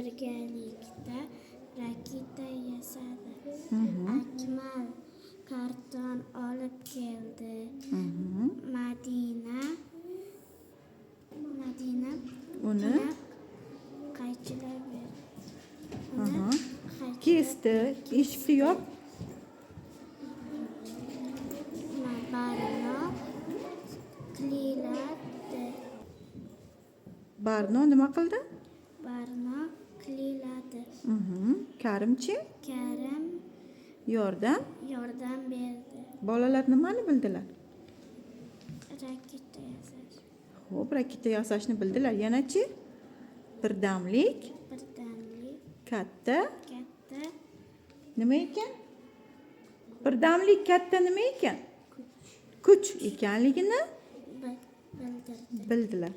birgalikda raketa yasadi. Akmal karton olib keldi. Madina Uni qaychilab berdi. kesdi, eshikni yop. Barno nima qildi? Barno qiladi. Karimchi Karim yordam berdi. Bolalar nimani bildilar? Raketa yasash. Xo'p, raketa yasashni bildilar. Yanachi? Birdamlik katta nima ekan? Birdamlik katta nima ekan? Kuch ekanligini bildilar.